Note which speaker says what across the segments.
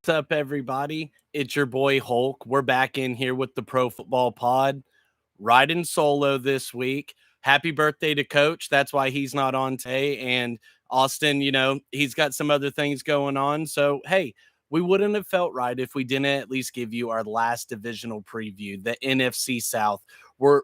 Speaker 1: What's up, everybody? It's your boy Hulk. We're back in here with the Pro Football Pod, riding solo this week. Happy birthday to Coach. That's why he's not on today. And Austin, he's got some other things going on. So, hey, we wouldn't have felt right if we didn't at least give you our last divisional preview, the NFC South. We're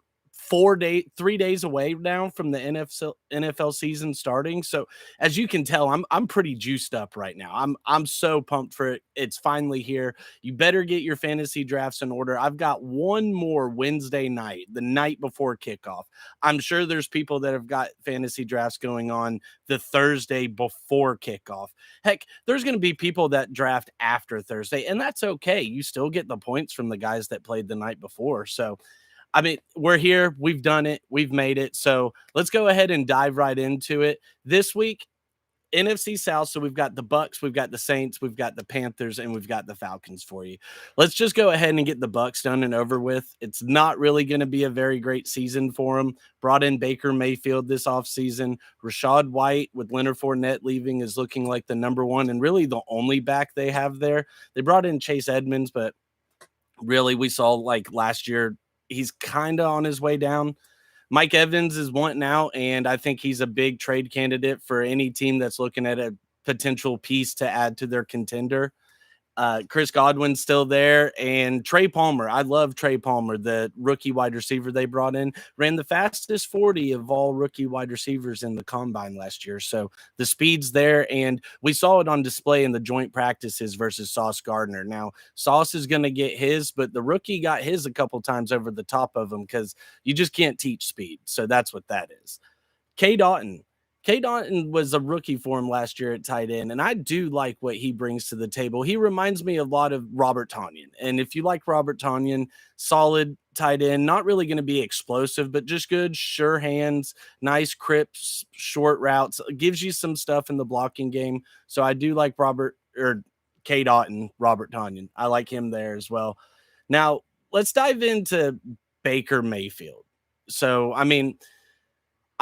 Speaker 1: 3 days away now from the NFL season starting. So as you can tell, I'm pretty juiced up right now. I'm so pumped for it. It's finally here. You better get your fantasy drafts in order. I've got one more Wednesday night, the night before kickoff. I'm sure there's people that have got fantasy drafts going on the Thursday before kickoff. Heck, there's going to be people that draft after Thursday, and that's okay. You still get the points from the guys that played the night before. So I mean, we're here. We've done it. We've made it. So let's go ahead and dive right into it. This week, NFC South. So we've got the Bucks, we've got the Saints, we've got the Panthers, and we've got the Falcons for you. Let's just go ahead and get the Bucks done and over with. It's not really going to be a very great season for them. Brought in Baker Mayfield this offseason. Rashad White with Leonard Fournette leaving is looking like the number one and really the only back they have there. They brought in Chase Edmonds, but really we saw like last year he's kind of on his way down. Mike Evans is wanting out, and I think he's a big trade candidate for any team that's looking at a potential piece to add to their contender. Chris Godwin's still there, and Trey Palmer. I love Trey Palmer, the rookie wide receiver they brought in, ran the fastest 40 of all rookie wide receivers in the combine last year. So the speed's there, and we saw it on display in the joint practices versus Sauce Gardner. Now, Sauce is going to get his, but the rookie got his a couple times over the top of him because you just can't teach speed. So that's what that is. K. Daughton. K. Daughton was a rookie for him last year at tight end, and I do like what he brings to the table. He reminds me a lot of Robert Tonyan. And if you like Robert Tonyan, solid tight end, not really going to be explosive, but just good, sure hands, nice crips, short routes, gives you some stuff in the blocking game. So I do like K. Daughton, Robert Tonyan. I like him there as well. Now, let's dive into Baker Mayfield. So, I mean,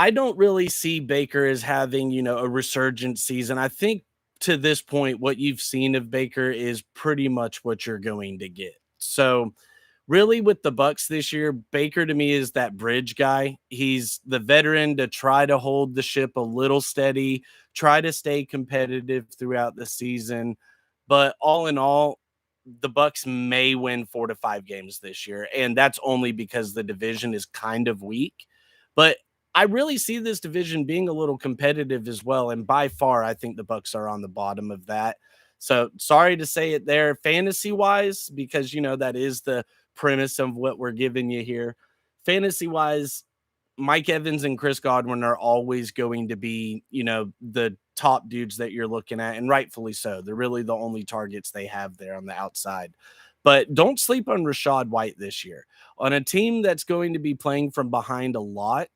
Speaker 1: I don't really see Baker as having, a resurgent season. I think to this point, what you've seen of Baker is pretty much what you're going to get. So, really, with the Bucks this year, Baker to me is that bridge guy. He's the veteran to try to hold the ship a little steady, try to stay competitive throughout the season. But all in all, the Bucks may win 4 to 5 games this year, and that's only because the division is kind of weak. But I really see this division being a little competitive as well, and by far, I think the Bucks are on the bottom of that. So sorry to say it there, fantasy wise, because that is the premise of what we're giving you here. Fantasy wise, Mike Evans and Chris Godwin are always going to be, the top dudes that you're looking at, and rightfully so. They're really the only targets they have there on the outside. But don't sleep on Rashad White this year. On a team that's going to be playing from behind a lot,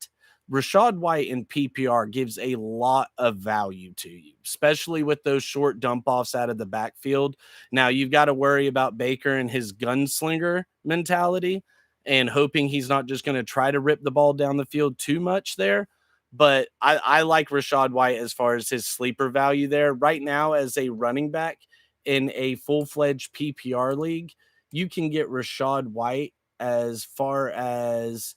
Speaker 1: Rashad White in PPR gives a lot of value to you, especially with those short dump offs out of the backfield. Now, you've got to worry about Baker and his gunslinger mentality and hoping he's not just going to try to rip the ball down the field too much there. But I like Rashad White as far as his sleeper value there. Right now, as a running back in a full-fledged PPR league, you can get Rashad White as far as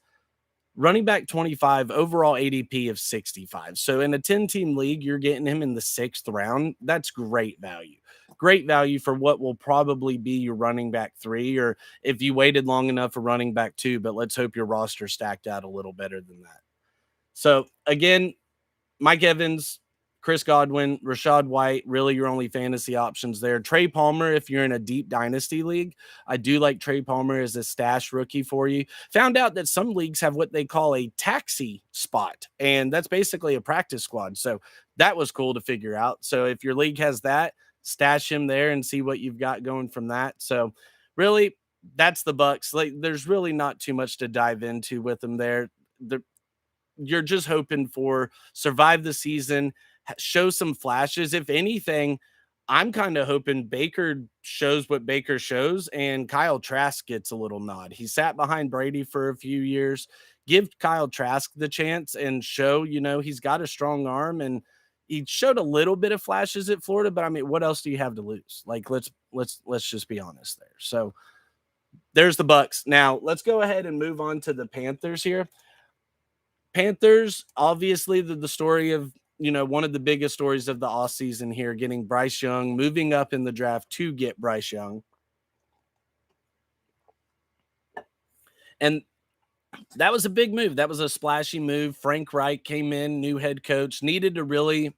Speaker 1: running back 25, overall ADP of 65. So in a 10-team league, you're getting him in the 6th round. That's great value. Great value for what will probably be your running back 3, or if you waited long enough for running back 2, but let's hope your roster stacked out a little better than that. So again, Mike Evans, Chris Godwin, Rashad White, really your only fantasy options there. Trey Palmer, if you're in a deep dynasty league, I do like Trey Palmer as a stash rookie for you. Found out that some leagues have what they call a taxi spot, and that's basically a practice squad. So that was cool to figure out. So if your league has that, stash him there and see what you've got going from that. So really, that's the Bucks. Like, there's really not too much to dive into with them there. You're just hoping for survive the season, show some flashes. If anything, I'm kind of hoping Baker shows what Baker shows and Kyle Trask gets a little nod. He sat behind Brady for a few years. Give Kyle Trask the chance and show, he's got a strong arm, and he showed a little bit of flashes at Florida, but I mean, what else do you have to lose? Like, let's just be honest there. So there's the Bucks. Now let's go ahead and move on to the Panthers here. Panthers, obviously, the story of, one of the biggest stories of the offseason here, getting Bryce Young, moving up in the draft to get Bryce Young. And that was a big move. That was a splashy move. Frank Reich came in, new head coach, needed to really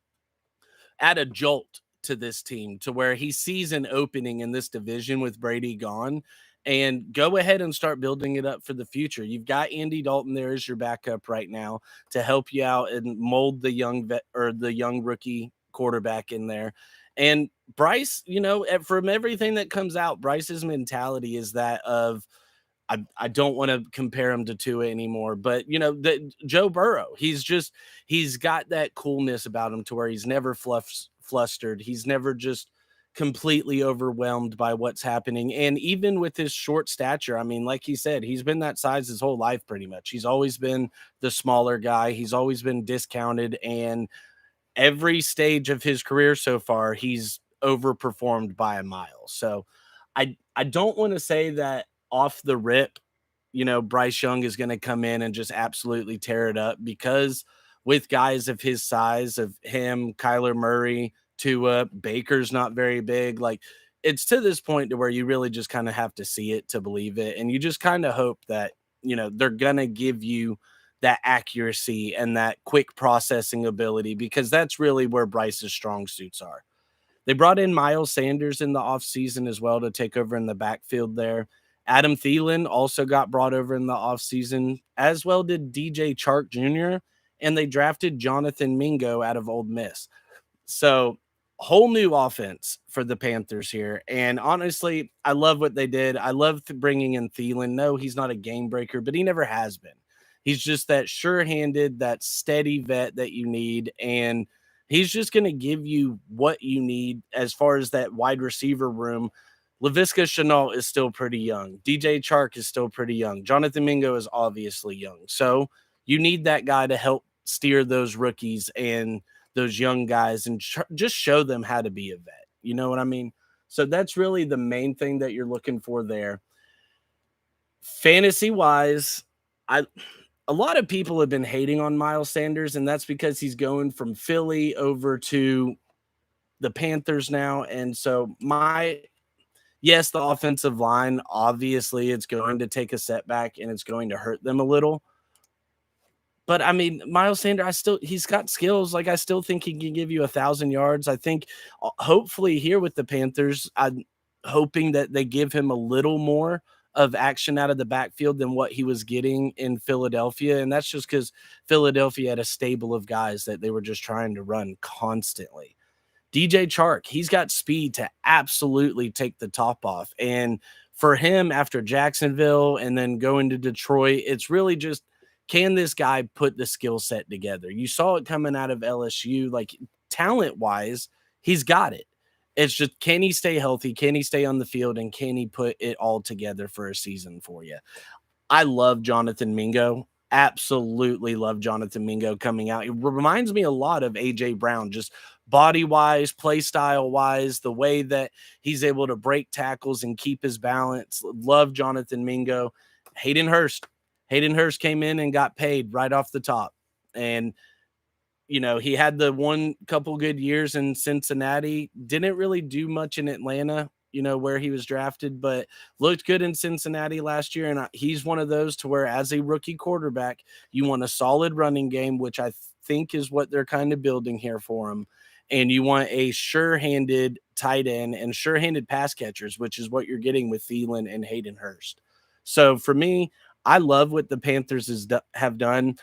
Speaker 1: add a jolt to this team to where he sees an opening in this division with Brady gone, and go ahead and start building it up for the future. You've got Andy Dalton there as your backup right now to help you out and mold the young vet or the young rookie quarterback in there. And Bryce, from everything that comes out, Bryce's mentality is that of, I don't want to compare him to Tua anymore, but Joe Burrow, he's got that coolness about him to where he's never flustered. He's never just completely overwhelmed by what's happening. And even with his short stature, I mean, like he said, he's been that size his whole life pretty much. He's always been the smaller guy. He's always been discounted, and every stage of his career so far, he's overperformed by a mile. So I don't want to say that off the rip, Bryce Young is going to come in and just absolutely tear it up, because with guys of his size, of him, Kyler Murray, Tua, Baker's not very big. Like, it's to this point to where you really just kind of have to see it to believe it. And you just kind of hope that, they're going to give you that accuracy and that quick processing ability, because that's really where Bryce's strong suits are. They brought in Miles Sanders in the offseason as well to take over in the backfield there. Adam Thielen also got brought over in the offseason, as well did DJ Chark Jr., and they drafted Jonathan Mingo out of Ole Miss. So, whole new offense for the Panthers here. And honestly, I love what they did. I love bringing in Thielen. No, he's not a game breaker, but he never has been. He's just that sure-handed, that steady vet that you need, and he's just going to give you what you need as far as that wide receiver room. Laviska Shenault is still pretty young. DJ Chark is still pretty young. Jonathan Mingo is obviously young. So you need that guy to help steer those rookies and those young guys and just show them how to be a vet. You know what I mean? So that's really the main thing that you're looking for there. Fantasy-wise, a lot of people have been hating on Miles Sanders, and that's because he's going from Philly over to the Panthers now. And so yes, the offensive line, obviously it's going to take a setback and it's going to hurt them a little. But I mean, Miles Sanders, he's got skills. Like, I still think he can give you 1,000 yards. I think hopefully here with the Panthers, I'm hoping that they give him a little more of action out of the backfield than what he was getting in Philadelphia. And that's just because Philadelphia had a stable of guys that they were just trying to run constantly. DJ Chark, he's got speed to absolutely take the top off. And for him, after Jacksonville and then going to Detroit, it's really just, can this guy put the skill set together? You saw it coming out of LSU. Like, talent-wise, he's got it. It's just, can he stay healthy? Can he stay on the field? And can he put it all together for a season for you? I love Jonathan Mingo. Absolutely love Jonathan Mingo coming out. It reminds me a lot of A.J. Brown, just body-wise, play style-wise, the way that he's able to break tackles and keep his balance. Love Jonathan Mingo. Hayden Hurst came in and got paid right off the top. And, he had the one couple good years in Cincinnati, didn't really do much in Atlanta, where he was drafted, but looked good in Cincinnati last year. And he's one of those to where, as a rookie quarterback, you want a solid running game, which I think is what they're kind of building here for him. And you want a sure-handed tight end and sure-handed pass catchers, which is what you're getting with Thielen and Hayden Hurst. So for me, I love what the Panthers have done.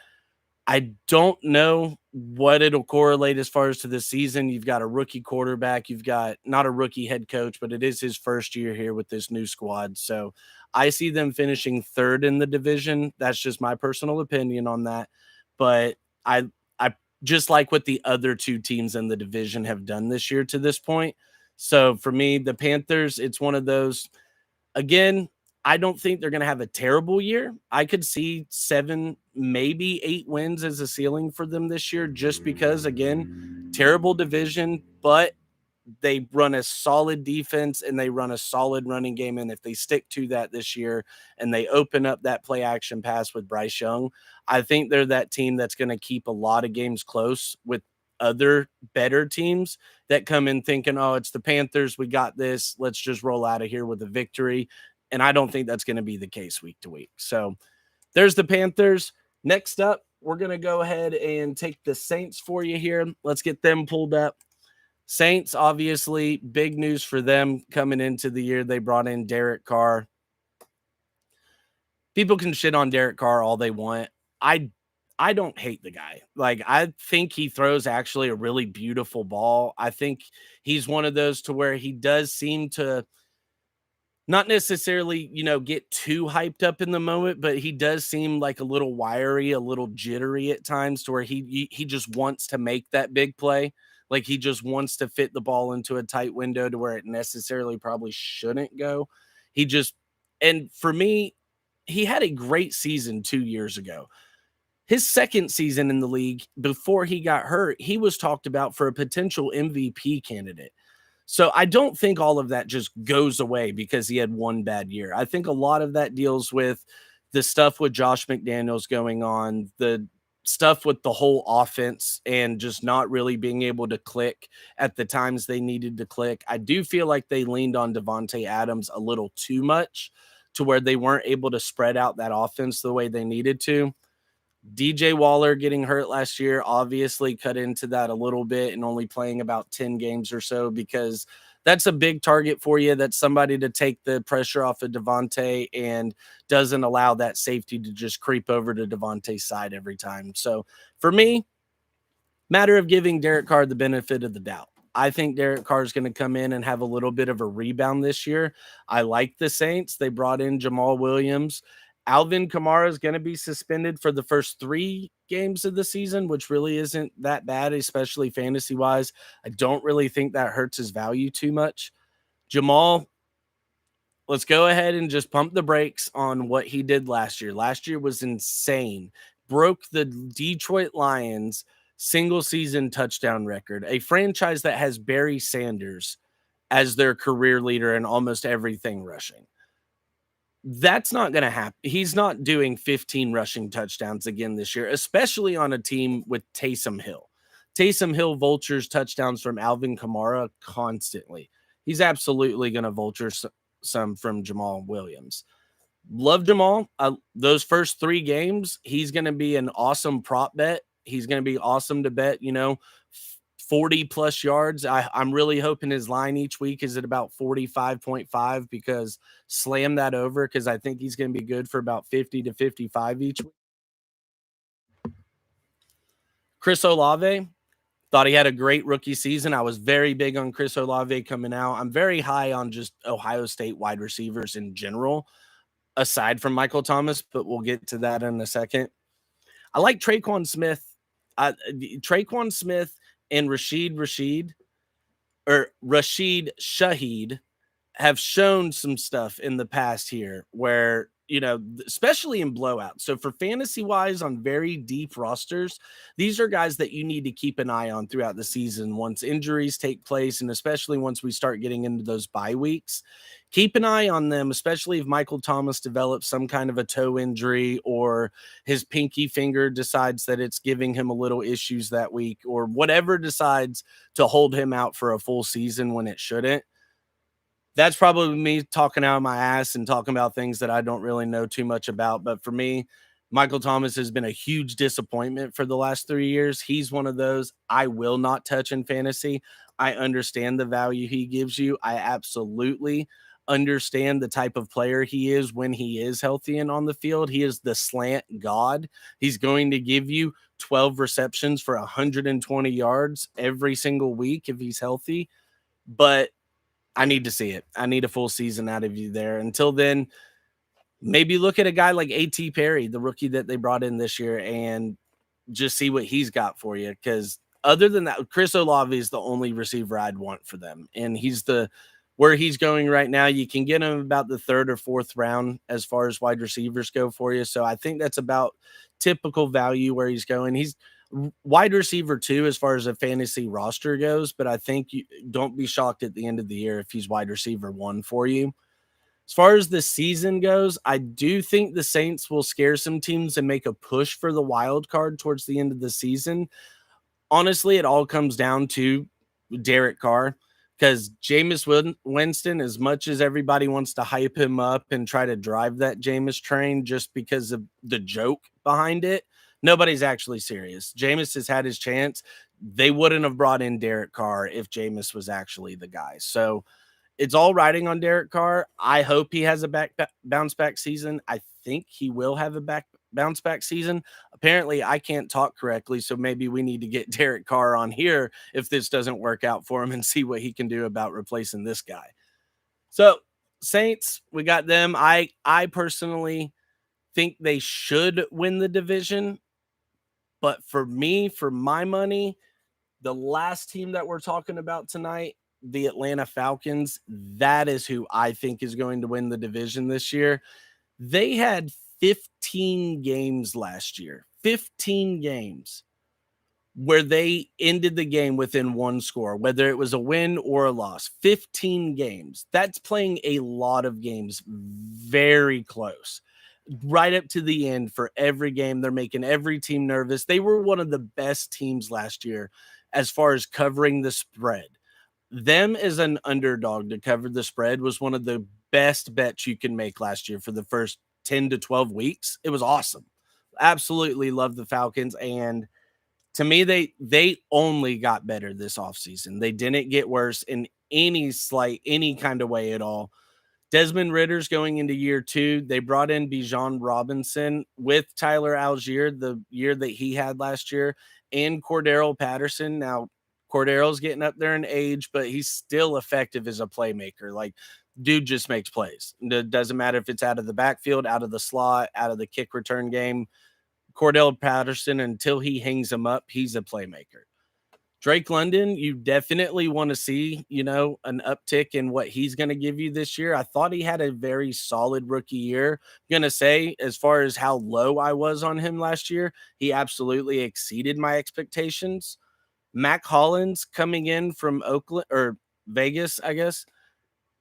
Speaker 1: I don't know what it'll correlate as far as to this season. You've got a rookie quarterback. You've got not a rookie head coach, but it is his first year here with this new squad. So I see them finishing third in the division. That's just my personal opinion on that. But I just like what the other two teams in the division have done this year to this point. So for me, the Panthers, it's one of those, again, I don't think they're going to have a terrible year. I could see 7, maybe 8 wins as a ceiling for them this year, just because, again, terrible division, but they run a solid defense and they run a solid running game. And if they stick to that this year and they open up that play action pass with Bryce Young, I think they're that team that's going to keep a lot of games close with other better teams that come in thinking, oh, it's the Panthers. We got this. Let's just roll out of here with a victory. And I don't think that's going to be the case week to week. So there's the Panthers. Next up, we're going to go ahead and take the Saints for you here. Let's get them pulled up. Saints, obviously, big news for them coming into the year. They brought in Derek Carr. People can shit on Derek Carr all they want. I don't hate the guy. Like, I think he throws actually a really beautiful ball. I think he's one of those to where he does seem to not necessarily, get too hyped up in the moment, but he does seem like a little wiry, a little jittery at times to where he just wants to make that big play. Like, he just wants to fit the ball into a tight window to where it necessarily probably shouldn't go. And for me, he had a great season 2 years ago. His second season in the league before he got hurt, he was talked about for a potential MVP candidate. So I don't think all of that just goes away because he had one bad year. I think a lot of that deals with the stuff with Josh McDaniels going on, the stuff with the whole offense and just not really being able to click at the times they needed to click. I do feel like they leaned on Devontae Adams a little too much to where they weren't able to spread out that offense the way they needed to. DJ Waller getting hurt last year obviously cut into that a little bit and only playing about 10 games or so because that's a big target for you. That's somebody to take the pressure off of Devontae and doesn't allow that safety to just creep over to Devontae's side every time. So for me, matter of giving Derek Carr the benefit of the doubt. I think Derek Carr is going to come in and have a little bit of a rebound this year. I like the Saints. They brought in Jamal Williams. Alvin Kamara is going to be suspended for the first 3 games of the season, which really isn't that bad, especially fantasy-wise. I don't really think that hurts his value too much. Jamal, let's go ahead and just pump the brakes on what he did last year. Last year was insane. Broke the Detroit Lions single-season touchdown record, a franchise that has Barry Sanders as their career leader in almost everything rushing. That's not going to happen. He's not doing 15 rushing touchdowns again this year, especially on a team with Taysom Hill. Taysom Hill vultures touchdowns from Alvin Kamara constantly. He's absolutely going to vulture some from Jamal Williams. Love Jamal. Those first 3 games, he's going to be an awesome prop bet. He's going to be awesome to bet, 40 plus yards. I'm really hoping his line each week is at about 45.5 because slam that over because I think he's going to be good for about 50 to 55 each week. Chris Olave, thought he had a great rookie season. I was very big on Chris Olave coming out. I'm very high on just Ohio State wide receivers in general, aside from Michael Thomas, but we'll get to that in a second. I like Traquan Smith. Traquan Smith and Rashid Shaheed have shown some stuff in the past here where, especially in blowouts. So for fantasy wise on very deep rosters, these are guys that you need to keep an eye on throughout the season. Once injuries take place, and especially once we start getting into those bye weeks, keep an eye on them, especially if Michael Thomas develops some kind of a toe injury or his pinky finger decides that it's giving him a little issues that week or whatever decides to hold him out for a full season when it shouldn't. That's probably me talking out of my ass and talking about things that I don't really know too much about. But for me, Michael Thomas has been a huge disappointment for the last 3 years. He's one of those I will not touch in fantasy. I understand the value he gives you. I absolutely understand the type of player he is when he is healthy and on the field. He is the slant god. He's going to give you 12 receptions for 120 yards every single week if he's healthy. But I need to see it. I need a full season out of you there. Until then, maybe look at a guy like A.T. Perry, the rookie that they brought in this year, and just see what he's got for you. Because other than that, Chris Olave is the only receiver I'd want for them. And he's the where he's going right now, you can get him about the third or fourth round as far as wide receivers go for you. So I think that's about typical value where he's going. He's wide receiver two as far as a fantasy roster goes, but I think you don't be shocked at the end of the year if he's wide receiver one for you. As far as the season goes, I do think the Saints will scare some teams and make a push for the wild card towards the end of the season. Honestly, it all comes down to Derek Carr, because Jameis Winston, as much as everybody wants to hype him up and try to drive that Jameis train just because of the joke behind it, nobody's actually serious. Jameis has had his chance. They wouldn't have brought in Derek Carr if Jameis was actually the guy. So it's all riding on Derek Carr. I hope he has a bounce back season. I think he will have a bounce back season. Apparently, I can't talk correctly, so maybe we need to get Derek Carr on here if this doesn't work out for him and see what he can do about replacing this guy. So, Saints, we got them. I personally think they should win the division, but for me, for my money, the last team that we're talking about tonight, the Atlanta Falcons, that is who I think is going to win the division this year. They had 15 games last year, 15 games where they ended the game within one score, whether it was a win or a loss. 15 games. That's playing a lot of games very close, right up to the end for every game. They're making every team nervous. They were one of the best teams last year as far as covering the spread. Them as an underdog to cover the spread was one of the best bets you can make last year for the first 10 to 12 weeks. It was awesome. Absolutely love the Falcons. And to me, they only got better this offseason. They didn't get worse in any kind of way at all. Desmond Ritter's going into year two. They brought in Bijan Robinson with Tyler Algier the year that he had last year, and Cordero Patterson. Now, Cordero's getting up there in age, but he's still effective as a playmaker. Like, dude just makes plays. It doesn't matter if it's out of the backfield, out of the slot, out of the kick return game. Cordell Patterson, until he hangs him up, he's a playmaker. Drake London, you definitely want to see, an uptick in what he's going to give you this year. I thought he had a very solid rookie year. I'm going to say, as far as how low I was on him last year, he absolutely exceeded my expectations. Mac Hollins coming in from Oakland or Vegas, I guess,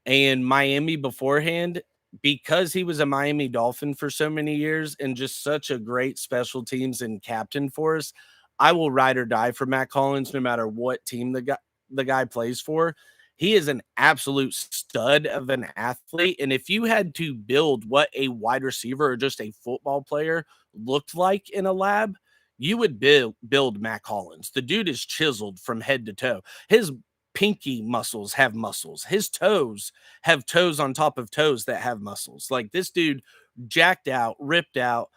Speaker 1: and Miami beforehand, because he was a Miami Dolphin for so many years and just such a great special teams and captain for us. I will ride or die for Matt Collins no matter what team the guy plays for. He is an absolute stud of an athlete. And if you had to build what a wide receiver or just a football player looked like in a lab, you would build Matt Collins. The dude is chiseled from head to toe. His pinky muscles have muscles. His toes have toes on top of toes that have muscles. Like, this dude jacked out, ripped out,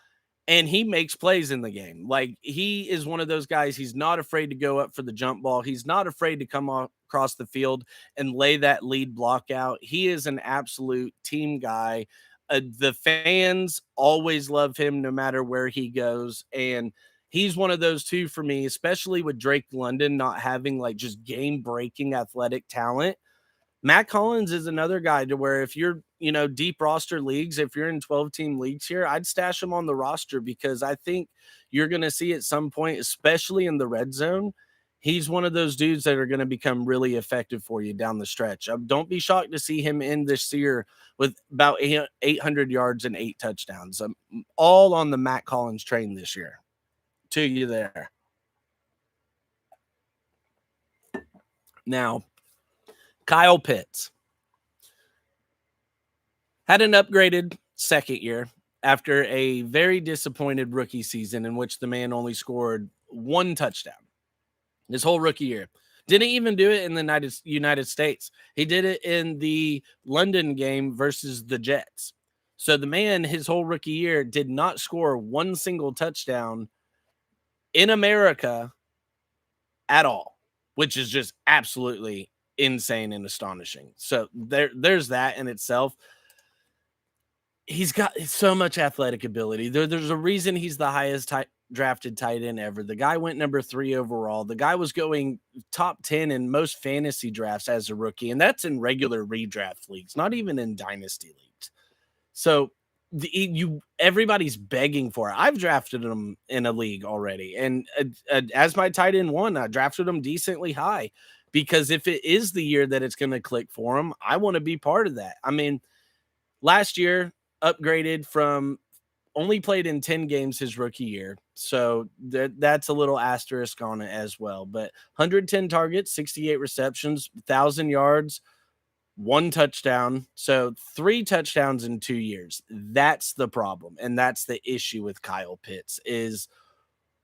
Speaker 1: and he makes plays in the game. Like, he is one of those guys. He's not afraid to go up for the jump ball. He's not afraid to come across the field and lay that lead block out. He is an absolute team guy. The fans always love him no matter where he goes. And he's one of those two for me, especially with Drake London not having like just game-breaking athletic talent. Matt Collins is another guy to where if you're, deep roster leagues, if you're in 12-team leagues here, I'd stash him on the roster, because I think you're going to see at some point, especially in the red zone, he's one of those dudes that are going to become really effective for you down the stretch. Don't be shocked to see him end this year with about 800 yards and 8 touchdowns. I'm all on the Matt Collins train this year. To you there. Now, Kyle Pitts had an upgraded second year after a very disappointed rookie season in which the man only scored 1 touchdown his whole rookie year. Didn't even do it in the United States. He did it in the London game versus the Jets. So the man, his whole rookie year, did not score 1 single touchdown in America at all, which is just absolutely insane and astonishing. So there's that in itself. He's got so much athletic ability. There's a reason he's the highest drafted tight end ever. The guy went number 3 overall. The guy was going top 10 in most fantasy drafts as a rookie, and that's in regular redraft leagues, not even in dynasty leagues. So everybody's begging for it. I've drafted him in a league already, and as my tight end one, I drafted him decently high because if it is the year that it's going to click for him, I want to be part of that. I mean, last year upgraded from only played in 10 games his rookie year. So that's a little asterisk on it as well. But 110 targets, 68 receptions, 1,000 yards, 1 touchdown. So 3 touchdowns in 2 years. That's the problem. And that's the issue with Kyle Pitts is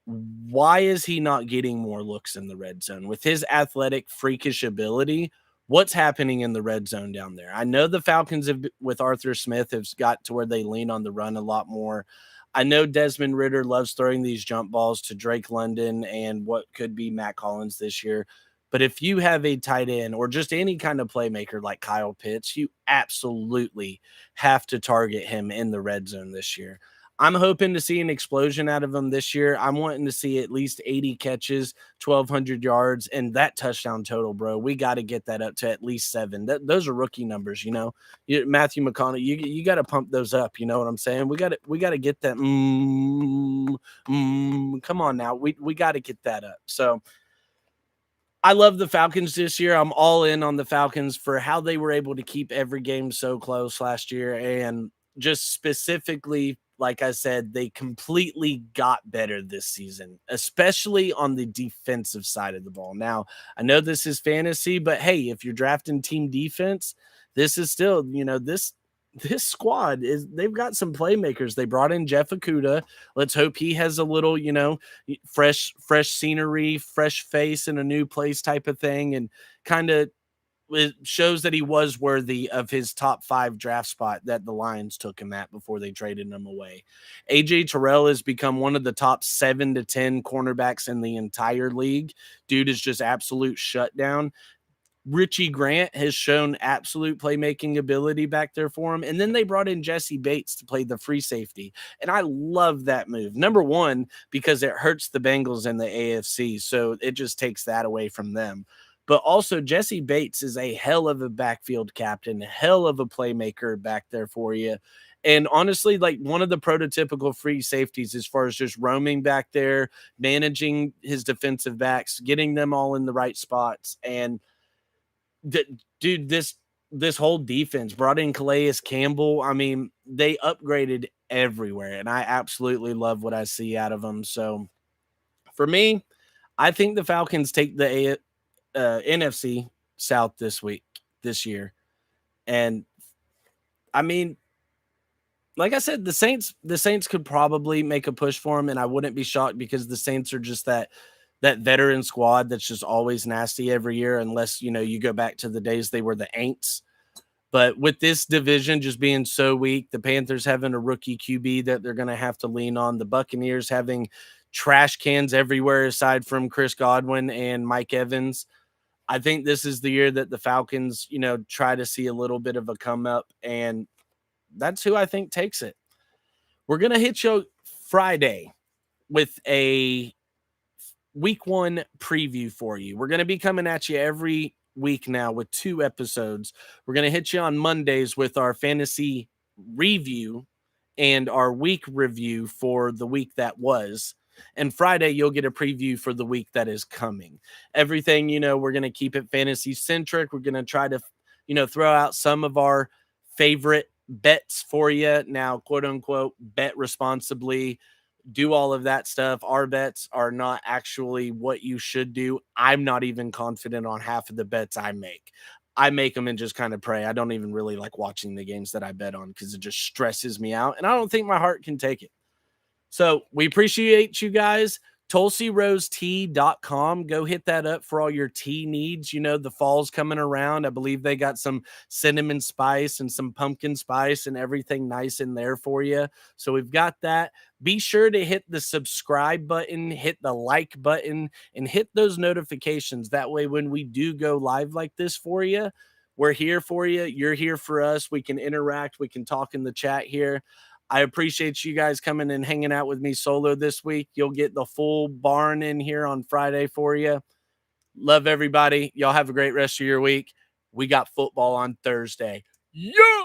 Speaker 1: why is he not getting more looks in the red zone with his athletic, freakish ability? What's happening in the red zone down there? I know the Falcons have, with Arthur Smith, have got to where they lean on the run a lot more. I know Desmond Ridder loves throwing these jump balls to Drake London and what could be Matt Collins this year. But if you have a tight end or just any kind of playmaker like Kyle Pitts, you absolutely have to target him in the red zone this year. I'm hoping to see an explosion out of him this year. I'm wanting to see at least 80 catches, 1,200 yards, and that touchdown total, bro. We got to get that up to at least 7. Those are rookie numbers, you know. Matthew McConaughey, you got to pump those up. You know what I'm saying? We got to get that. Come on now, we got to get that up. So I love the Falcons this year. I'm all in on the Falcons for how they were able to keep every game so close last year, and just specifically, like I said, they completely got better this season, especially on the defensive side of the ball. Now, I know this is fantasy, but hey, if you're drafting team defense, this is still, this squad they've got some playmakers. They brought in Jeff Okudah. Let's hope he has a little, fresh scenery, fresh face in a new place type of thing, and kind of it shows that he was worthy of his top 5 draft spot that the Lions took him at before they traded him away. AJ Terrell has become one of the top 7 to 10 cornerbacks in the entire league. Dude is just absolute shutdown. Richie Grant has shown absolute playmaking ability back there for him. And then they brought in Jesse Bates to play the free safety. And I love that move. Number one, because it hurts the Bengals in the AFC. So it just takes that away from them. But also Jesse Bates is a hell of a backfield captain, hell of a playmaker back there for you. And honestly, like one of the prototypical free safeties as far as just roaming back there, managing his defensive backs, getting them all in the right spots. And dude, this whole defense brought in Calais Campbell. I mean, they upgraded everywhere, and I absolutely love what I see out of them. So for me, I think the Falcons take the NFC South this year. And I mean, like I said, the Saints could probably make a push for them, and I wouldn't be shocked because the Saints are just that veteran squad that's just always nasty every year, unless, you go back to the days they were the Aints. But with this division just being so weak, the Panthers having a rookie QB that they're going to have to lean on, the Buccaneers having trash cans everywhere aside from Chris Godwin and Mike Evans, I think this is the year that the Falcons, try to see a little bit of a come up, and that's who I think takes it. We're going to hit you Friday with a week 1 preview for you. We're going to be coming at you every week now with 2 episodes. We're going to hit you on Mondays with our fantasy review and our week review for the week that was. And Friday, you'll get a preview for the week that is coming. Everything, we're going to keep it fantasy centric. We're going to try to, throw out some of our favorite bets for you. Now, quote unquote, bet responsibly. Do all of that stuff. Our bets are not actually what you should do. I'm not even confident on half of the bets I make. I make them and just kind of pray. I don't even really like watching the games that I bet on because it just stresses me out, and I don't think my heart can take it. So we appreciate you guys. TulsiRoseTea.com. Go hit that up for all your tea needs. The fall's coming around. I believe they got some cinnamon spice and some pumpkin spice and everything nice in there for you. So we've got that. Be sure to hit the subscribe button, hit the like button, and hit those notifications. That way, when we do go live like this for you, we're here for you. You're here for us. We can interact. We can talk in the chat here. I appreciate you guys coming and hanging out with me solo this week. You'll get the full barn in here on Friday for you. Love everybody. Y'all have a great rest of your week. We got football on Thursday. Yeah!